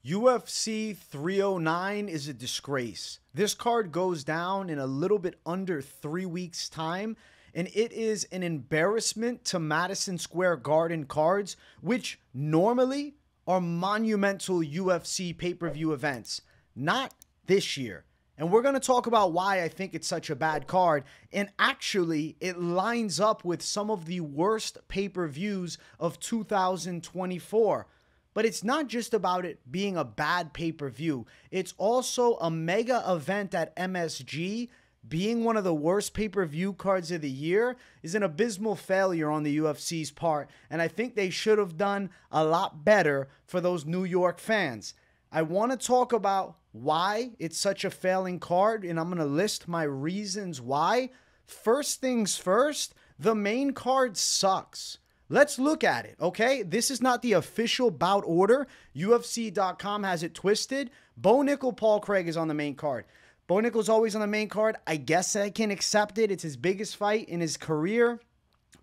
UFC 309 is a disgrace. This card goes down in a little bit under 3 weeks' time, and it is an embarrassment to Madison Square Garden cards, which normally are monumental UFC pay-per-view events. Not this year. And we're going to talk about why I think it's such a bad card. And actually, it lines up with some of the worst pay-per-views of 2024. But it's not just about it being a bad pay-per-view. It's also a mega event at MSG. Being one of the worst pay-per-view cards of the year is an abysmal failure on the UFC's part. And I think they should have done a lot better for those New York fans. I want to talk about why it's such a failing card, and I'm going to list my reasons why. First things first, the main card sucks. Let's look at it, okay? This is not the official bout order. UFC.com has it twisted. Bo Nickel, Paul Craig is on the main card. Bo Nickel's always on the main card. I guess I can accept it. It's his biggest fight in his career.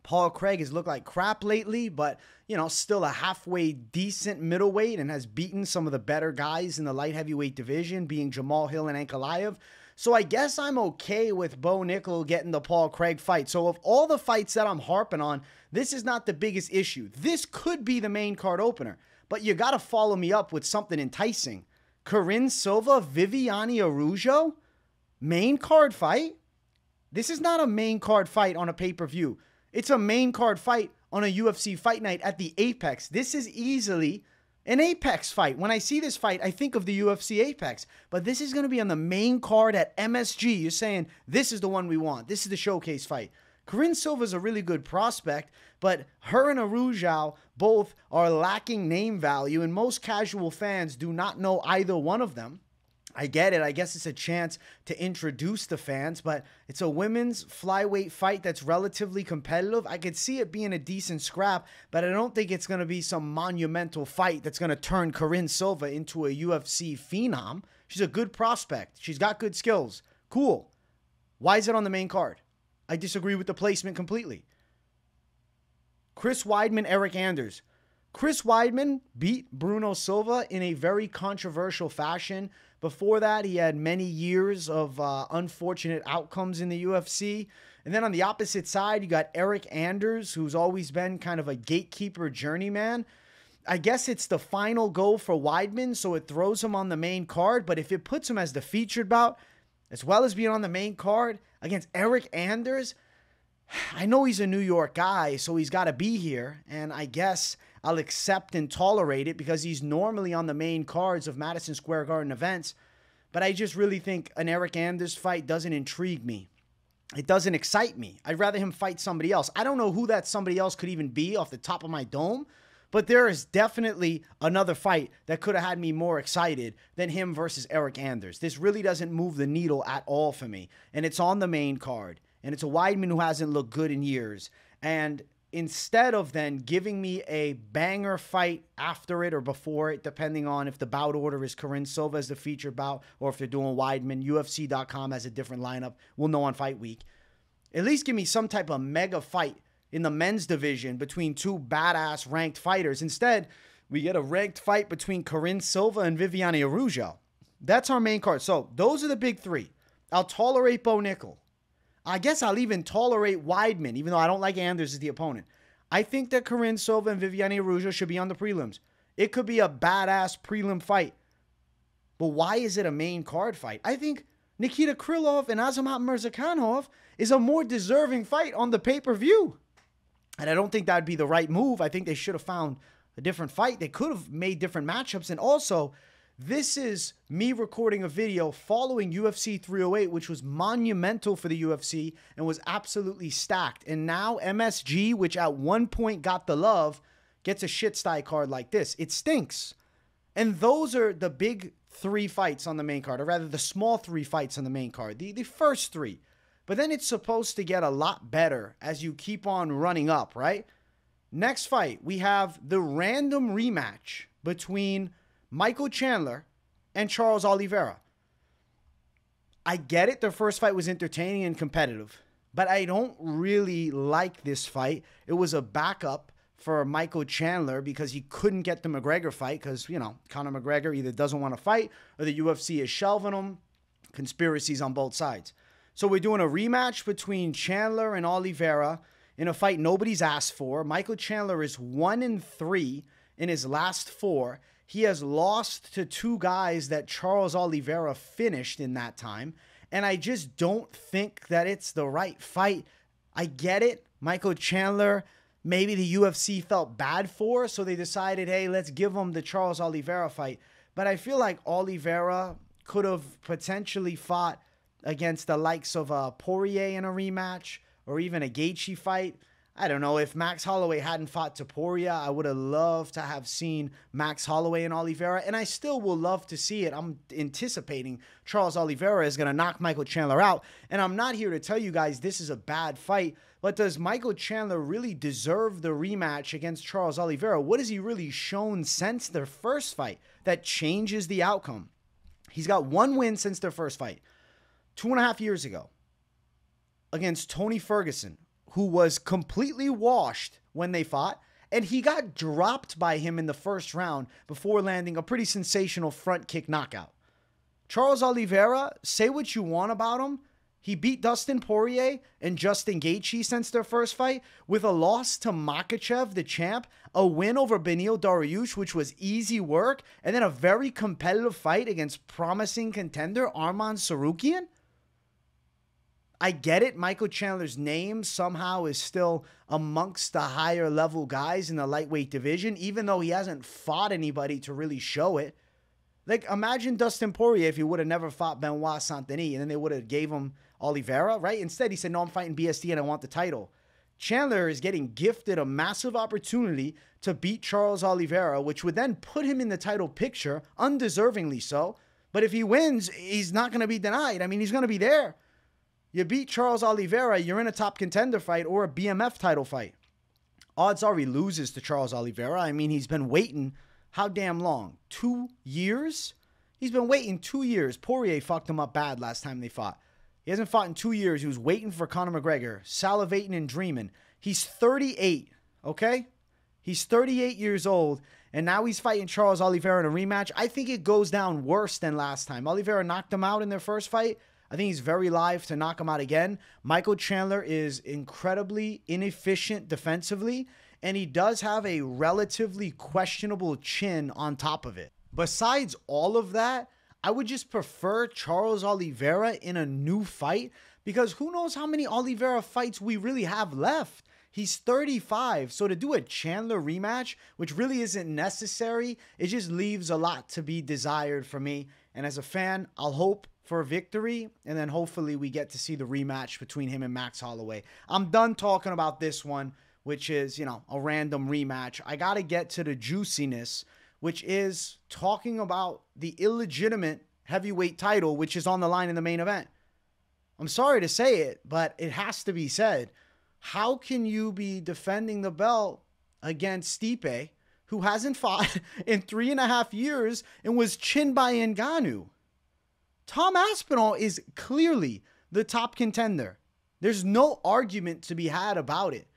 Paul Craig has looked like crap lately, but, you know, still a halfway decent middleweight and has beaten some of the better guys in the light heavyweight division, being Jamal Hill and Ankalaev. So I guess I'm okay with Bo Nickel getting the Paul Craig fight. So of all the fights that I'm harping on, this is not the biggest issue. This could be the main card opener, but you got to follow me up with something enticing. Corinne Silva, Viviane Araújo, main card fight? This is not a main card fight on a pay-per-view. It's a main card fight on a UFC fight night at the Apex. This is easily an Apex fight. When I see this fight, I think of the UFC Apex. But this is going to be on the main card at MSG. You're saying, this is the one we want. This is the showcase fight. Corinne Silva is a really good prospect, but her and Araújo both are lacking name value, and most casual fans do not know either one of them. I get it. I guess it's a chance to introduce the fans, but it's a women's flyweight fight that's relatively competitive. I could see it being a decent scrap, but I don't think it's going to be some monumental fight that's going to turn Corinne Silva into a UFC phenom. She's a good prospect. She's got good skills. Cool. Why is it on the main card? I disagree with the placement completely. Chris Weidman, Eric Anders. Chris Weidman beat Bruno Silva in a very controversial fashion. Before that, he had many years of unfortunate outcomes in the UFC. And then on the opposite side, you got Eric Anders, who's always been kind of a gatekeeper journeyman. I guess it's the final go for Weidman, so it throws him on the main card. But if it puts him as the featured bout, as well as being on the main card against Eric Anders, I know he's a New York guy, so he's got to be here. And I guess I'll accept and tolerate it because he's normally on the main cards of Madison Square Garden events. But I just really think an Eric Anders fight doesn't intrigue me. It doesn't excite me. I'd rather him fight somebody else. I don't know who that somebody else could even be off the top of my dome, but there is definitely another fight that could have had me more excited than him versus Eric Anders. This really doesn't move the needle at all for me. And it's on the main card. And it's a Weidman who hasn't looked good in years. And instead of then giving me a banger fight after it or before it, depending on if the bout order is Corinne Silva as the featured bout or if they're doing Weidman, UFC.com has a different lineup. We'll know on fight week. At least give me some type of mega fight in the men's division between two badass ranked fighters. Instead, we get a ranked fight between Corinne Silva and Viviane Araújo. That's our main card. So those are the big three. I'll tolerate Bo Nickel. I guess I'll even tolerate Weidman, even though I don't like Anders as the opponent. I think that Corinne Silva and Viviane Araújo should be on the prelims. It could be a badass prelim fight. But why is it a main card fight? I think Nikita Krylov and Azamat Murzakanov is a more deserving fight on the pay-per-view. And I don't think that would be the right move. I think they should have found a different fight. They could have made different matchups. And also, this is me recording a video following UFC 308, which was monumental for the UFC and was absolutely stacked. And now MSG, which at one point got the love, gets a shit-sty card like this. It stinks. And those are the big three fights on the main card, or rather the small three fights on the main card, the first three. But then it's supposed to get a lot better as you keep on running up, right? Next fight, we have the random rematch between Michael Chandler and Charles Oliveira. I get it. Their first fight was entertaining and competitive, but I don't really like this fight. It was a backup for Michael Chandler because he couldn't get the McGregor fight because, you know, Conor McGregor either doesn't want to fight or the UFC is shelving him. Conspiracies on both sides. So we're doing a rematch between Chandler and Oliveira in a fight nobody's asked for. Michael Chandler is 1-3 in his last 4. He has lost to 2 guys that Charles Oliveira finished in that time. And I just don't think that it's the right fight. I get it. Michael Chandler, maybe the UFC felt bad for, so they decided, hey, let's give him the Charles Oliveira fight. But I feel like Oliveira could have potentially fought against the likes of Poirier in a rematch or even a Gaethje fight. I don't know. If Max Holloway hadn't fought Topuria, I would have loved to have seen Max Holloway and Oliveira, and I still will love to see it. I'm anticipating Charles Oliveira is going to knock Michael Chandler out, and I'm not here to tell you guys this is a bad fight, but does Michael Chandler really deserve the rematch against Charles Oliveira? What has he really shown since their first fight that changes the outcome? He's got 1 win since their first fight, 2.5 years ago, against Tony Ferguson, who was completely washed when they fought, and he got dropped by him in the first round before landing a pretty sensational front kick knockout. Charles Oliveira, say what you want about him, he beat Dustin Poirier and Justin Gaethje since their first fight with a loss to Makhachev, the champ, a win over Beneil Dariush, which was easy work, and then a very competitive fight against promising contender Arman Tsarukyan. I get it. Michael Chandler's name somehow is still amongst the higher level guys in the lightweight division, even though he hasn't fought anybody to really show it. Like, imagine Dustin Poirier if he would have never fought Benoit Saint-Denis, and then they would have gave him Oliveira, right? Instead, he said, no, I'm fighting BSD and I want the title. Chandler is getting gifted a massive opportunity to beat Charles Oliveira, which would then put him in the title picture, undeservingly so. But if he wins, he's not going to be denied. I mean, he's going to be there. You beat Charles Oliveira, you're in a top contender fight or a BMF title fight. Odds are he loses to Charles Oliveira. I mean, he's been waiting how damn long? 2 years? He's been waiting 2 years. Poirier fucked him up bad last time they fought. He hasn't fought in 2 years. He was waiting for Conor McGregor, salivating and dreaming. He's 38, okay? He's 38 years old, and now he's fighting Charles Oliveira in a rematch. I think it goes down worse than last time. Oliveira knocked him out in their first fight. I think he's very live to knock him out again. Michael Chandler is incredibly inefficient defensively, and he does have a relatively questionable chin on top of it. Besides all of that, I would just prefer Charles Oliveira in a new fight because who knows how many Oliveira fights we really have left. He's 35, so to do a Chandler rematch, which really isn't necessary, it just leaves a lot to be desired for me. And as a fan, I'll hope for a victory, and then hopefully we get to see the rematch between him and Max Holloway. I'm done talking about this one, which is, you know, a random rematch. I got to get to the juiciness, which is talking about the illegitimate heavyweight title, which is on the line in the main event. I'm sorry to say it, but it has to be said. How can you be defending the belt against Stipe, who hasn't fought in 3.5 years and was chinned by Ngannou? Tom Aspinall is clearly the top contender. There's no argument to be had about it.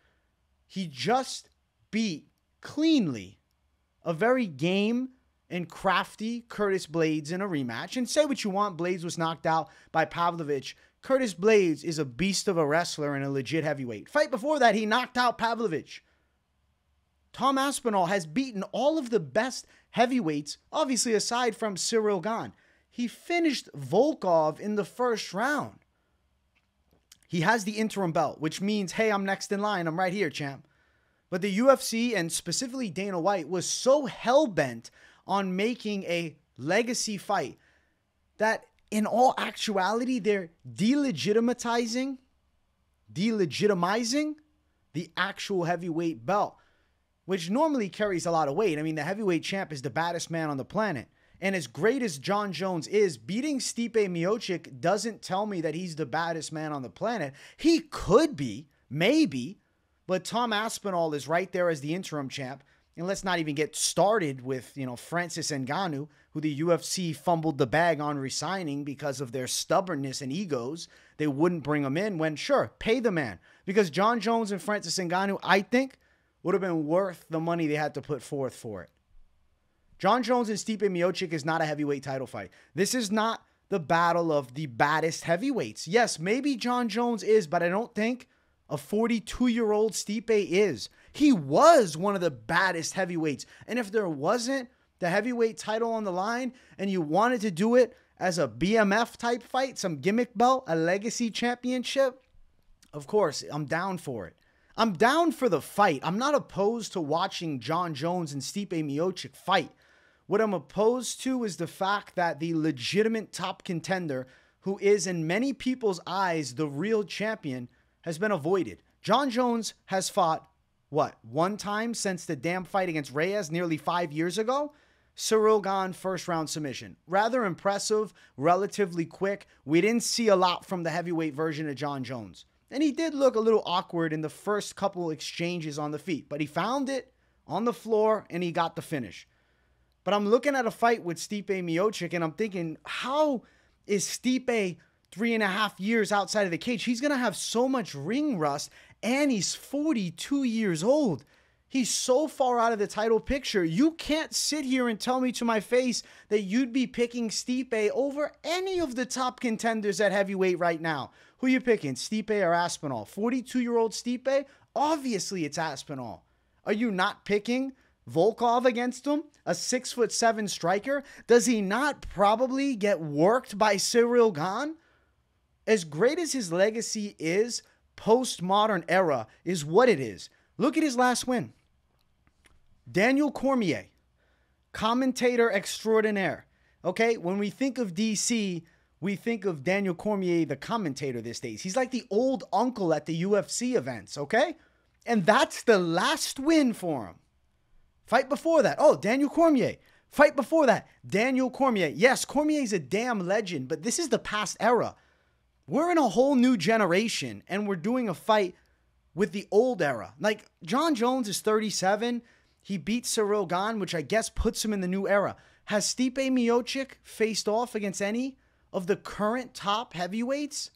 He just beat cleanly a very game and crafty Curtis Blaydes in a rematch. And say what you want, Blaydes was knocked out by Pavlovich. Curtis Blaydes is a beast of a wrestler and a legit heavyweight. Fight before that, he knocked out Pavlovich. Tom Aspinall has beaten all of the best heavyweights, obviously aside from Cyril Gane. He finished Volkov in the first round. He has the interim belt, which means, hey, I'm next in line. I'm right here, champ. But the UFC, and specifically Dana White, was so hell-bent on making a legacy fight that in all actuality, they're delegitimizing the actual heavyweight belt, which normally carries a lot of weight. I mean, the heavyweight champ is the baddest man on the planet. And as great as Jon Jones is, beating Stipe Miocic doesn't tell me that he's the baddest man on the planet. He could be, maybe, but Tom Aspinall is right there as the interim champ. And let's not even get started with, you know, Francis Ngannou, who the UFC fumbled the bag on resigning because of their stubbornness and egos. They wouldn't bring him in when, sure, pay the man. Because Jon Jones and Francis Ngannou, I think, would have been worth the money they had to put forth for it. Jon Jones and Stipe Miocic is not a heavyweight title fight. This is not the battle of the baddest heavyweights. Yes, maybe Jon Jones is, but I don't think a 42-year-old Stipe is. He was one of the baddest heavyweights. And if there wasn't the heavyweight title on the line and you wanted to do it as a BMF type fight, some gimmick belt, a legacy championship, of course, I'm down for it. I'm down for the fight. I'm not opposed to watching Jon Jones and Stipe Miocic fight. What I'm opposed to is the fact that the legitimate top contender, who is in many people's eyes the real champion, has been avoided. Jon Jones has fought, what, one time since the damn fight against Reyes nearly 5 years ago? Ciryl Gane first round submission. Rather impressive, relatively quick. We didn't see a lot from the heavyweight version of Jon Jones. And he did look a little awkward in the first couple exchanges on the feet, but he found it on the floor and he got the finish. But I'm looking at a fight with Stipe Miocic and I'm thinking, how is Stipe 3.5 years outside of the cage? He's going to have so much ring rust and he's 42 years old. He's so far out of the title picture. You can't sit here and tell me to my face that you'd be picking Stipe over any of the top contenders at heavyweight right now. Who you picking, Stipe or Aspinall? 42-year-old Stipe? Obviously it's Aspinall. Are you not picking Volkov against him? A 6'7" striker? Does he not probably get worked by Ciryl Gane? As great as his legacy is, postmodern era is what it is. Look at his last win. Daniel Cormier, commentator extraordinaire. Okay, when we think of DC, we think of Daniel Cormier, the commentator these days. He's like the old uncle at the UFC events, okay? And that's the last win for him. Fight before that. Oh, Daniel Cormier. Fight before that. Daniel Cormier. Yes, Cormier's a damn legend, but this is the past era. We're in a whole new generation, and we're doing a fight with the old era. Like, Jon Jones is 37. He beat Ciryl Gane, which I guess puts him in the new era. Has Stipe Miocic faced off against any of the current top heavyweights?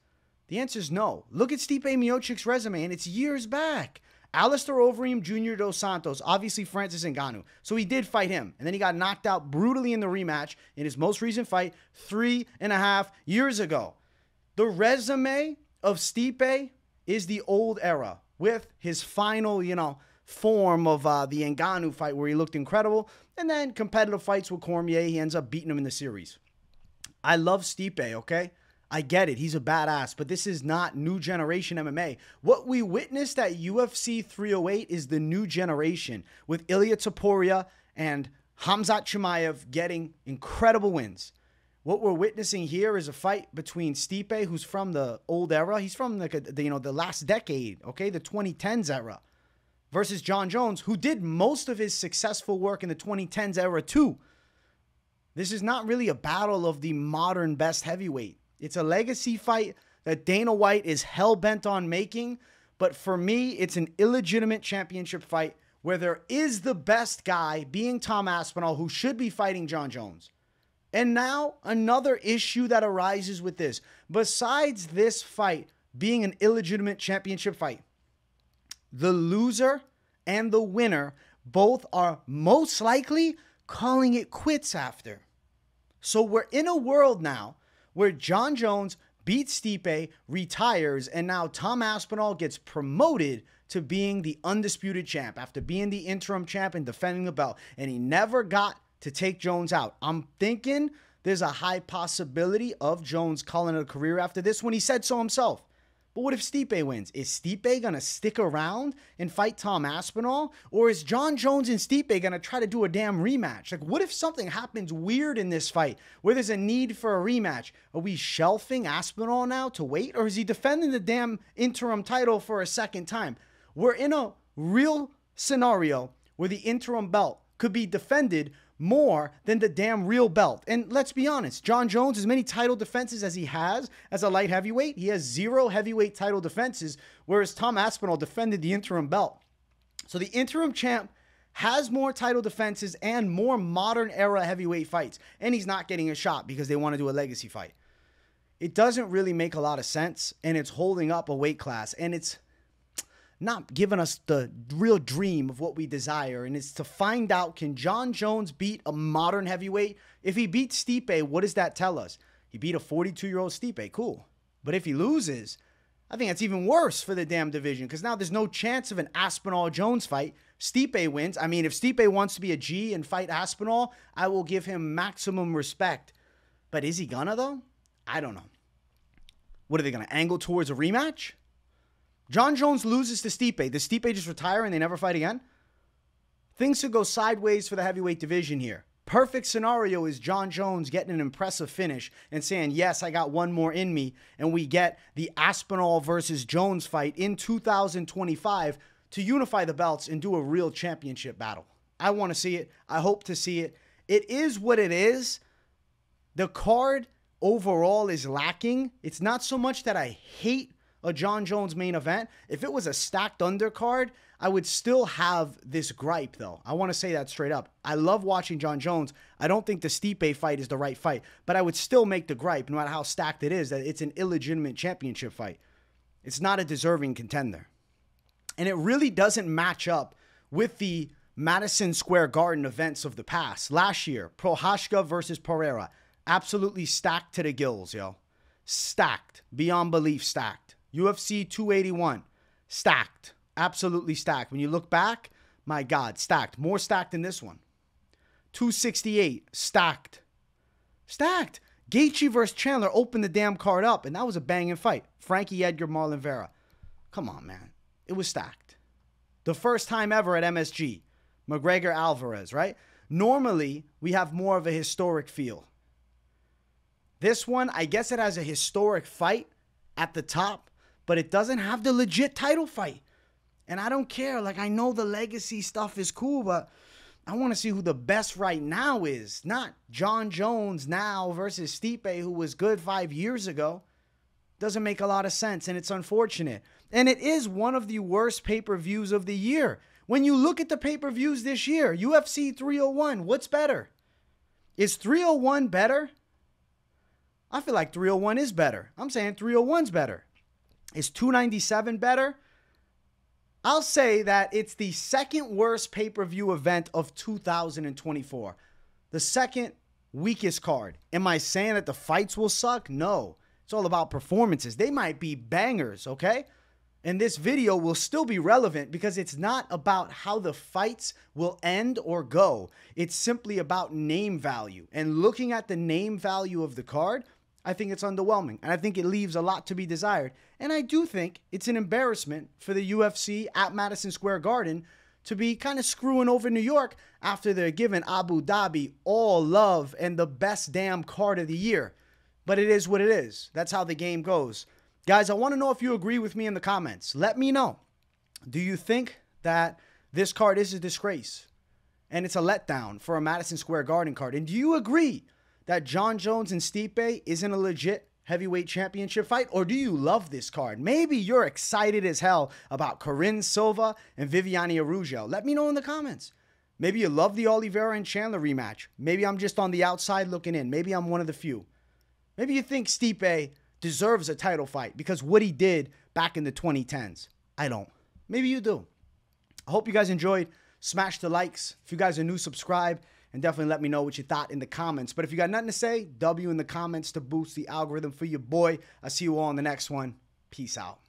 The answer is no. Look at Stipe Miocic's resume, and it's years back. Alistair Overeem Jr. dos Santos, obviously Francis Ngannou. So he did fight him. And then he got knocked out brutally in the rematch in his most recent fight 3.5 years ago. The resume of Stipe is the old era with his final, form of the Ngannou fight where he looked incredible. And then competitive fights with Cormier, he ends up beating him in the series. I love Stipe, okay? I get it. He's a badass, but this is not new generation MMA. What we witnessed at UFC 308 is the new generation with Ilia Topuria and Khamzat Chimaev getting incredible wins. What we're witnessing here is a fight between Stipe, who's from the old era. He's from the last decade, okay, the 2010s era, versus Jon Jones, who did most of his successful work in the 2010s era too. This is not really a battle of the modern best heavyweight. It's a legacy fight that Dana White is hell-bent on making, but for me, it's an illegitimate championship fight where there is the best guy being Tom Aspinall, who should be fighting Jon Jones. And now, another issue that arises with this. Besides this fight being an illegitimate championship fight, the loser and the winner both are most likely calling it quits after. So we're in a world now where Jon Jones beats Stipe, retires, and now Tom Aspinall gets promoted to being the undisputed champ after being the interim champ and defending the belt. And he never got to take Jones out. I'm thinking there's a high possibility of Jones calling it a career after this when he said so himself. But what if Stipe wins? Is Stipe going to stick around and fight Tom Aspinall? Or is Jon Jones and Stipe going to try to do a damn rematch? Like, what if something happens weird in this fight where there's a need for a rematch? Are we shelving Aspinall now to wait? Or is he defending the damn interim title for a second time? We're in a real scenario where the interim belt could be defended more than the damn real belt. And let's be honest, Jon Jones, as many title defenses as he has as a light heavyweight, he has 0 heavyweight title defenses, whereas Tom Aspinall defended the interim belt. So the interim champ has more title defenses and more modern era heavyweight fights, and he's not getting a shot because they want to do a legacy fight. It doesn't really make a lot of sense, and it's holding up a weight class, and it's not giving us the real dream of what we desire. And it's to find out, can Jon Jones beat a modern heavyweight? If he beats Stipe, what does that tell us? He beat a 42-year-old Stipe. Cool. But if he loses, I think that's even worse for the damn division, because now there's no chance of an Aspinall-Jones fight. Stipe wins. I mean, if Stipe wants to be a G and fight Aspinall, I will give him maximum respect. But is he gonna, though? I don't know. What are they going to angle towards a rematch? Jon Jones loses to Stipe. Does Stipe just retire and they never fight again? Things could go sideways for the heavyweight division here. Perfect scenario is Jon Jones getting an impressive finish and saying, yes, I got one more in me, and we get the Aspinall versus Jones fight in 2025 to unify the belts and do a real championship battle. I want to see it. I hope to see it. It is what it is. The card overall is lacking. It's not so much that I hate a Jon Jones main event. If it was a stacked undercard, I would still have this gripe, though. I want to say that straight up. I love watching Jon Jones. I don't think the Stipe fight is the right fight, but I would still make the gripe, no matter how stacked it is, that it's an illegitimate championship fight. It's not a deserving contender. And it really doesn't match up with the Madison Square Garden events of the past. Last year, Prochazka versus Pereira. Absolutely stacked to the gills, yo. Stacked. Beyond belief stacked. UFC 281. Stacked. Absolutely stacked. When you look back, my God, stacked. More stacked than this one. 268. Stacked. Stacked. Gaethje versus Chandler opened the damn card up, and that was a banging fight. Frankie Edgar, Marlon Vera. Come on, man. It was stacked. The first time ever at MSG. McGregor Alvarez, right? Normally, we have more of a historic feel. This one, I guess it has a historic fight at the top, but it doesn't have the legit title fight. And I don't care. Like, I know the legacy stuff is cool, but I want to see who the best right now is. Not Jon Jones now versus Stipe, who was good 5 years ago. Doesn't make a lot of sense, and it's unfortunate. And it is one of the worst pay-per-views of the year. When you look at the pay-per-views this year, UFC 301, what's better? Is 301 better? I feel like 301 is better. I'm saying 301's better. Is 297 better? I'll say that it's the second worst pay-per-view event of 2024. The second weakest card. Am I saying that the fights will suck? No. It's all about performances. They might be bangers, okay? And this video will still be relevant because it's not about how the fights will end or go. It's simply about name value. And looking at the name value of the card, I think it's underwhelming, and I think it leaves a lot to be desired. And I do think it's an embarrassment for the UFC at Madison Square Garden to be kind of screwing over New York after they're giving Abu Dhabi all love and the best damn card of the year. But it is what it is. That's how the game goes. Guys, I want to know if you agree with me in the comments. Let me know. Do you think that this card is a disgrace and it's a letdown for a Madison Square Garden card? And do you agree that Jon Jones and Stipe isn't a legit heavyweight championship fight? Or do you love this card? Maybe you're excited as hell about Corinne Silva and Viviane Araújo. Let me know in the comments. Maybe you love the Oliveira and Chandler rematch. Maybe I'm just on the outside looking in. Maybe I'm one of the few. Maybe you think Stipe deserves a title fight because what he did back in the 2010s. I don't. Maybe you do. I hope you guys enjoyed. Smash the likes. If you guys are new, subscribe. And definitely let me know what you thought in the comments. But if you got nothing to say, W in the comments to boost the algorithm for your boy. I'll see you all in the next one. Peace out.